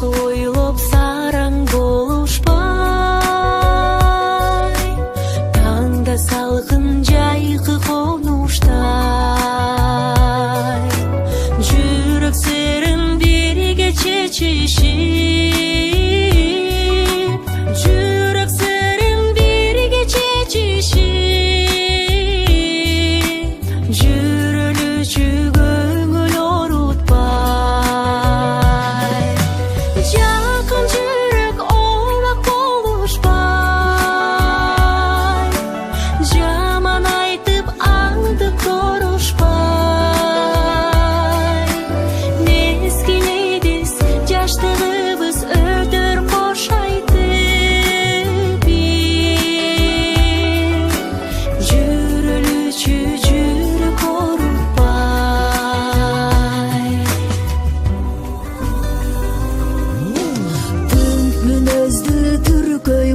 ойлоп сараң болушпай, таңда салқын жайқы конуштай, жүрек сырын бірге чечишип, жүрек сырын бірге чечишип, жүрөлүчү көңүл орутпай, жакын жүрек оолак болушпай, жаман айтып аңдып турушпай, мезгилебиз жаштыгыбыз өтөр кош айтып бир, жүрөлүчү жүрөк орутпай. Түн мүнөздүү түркөй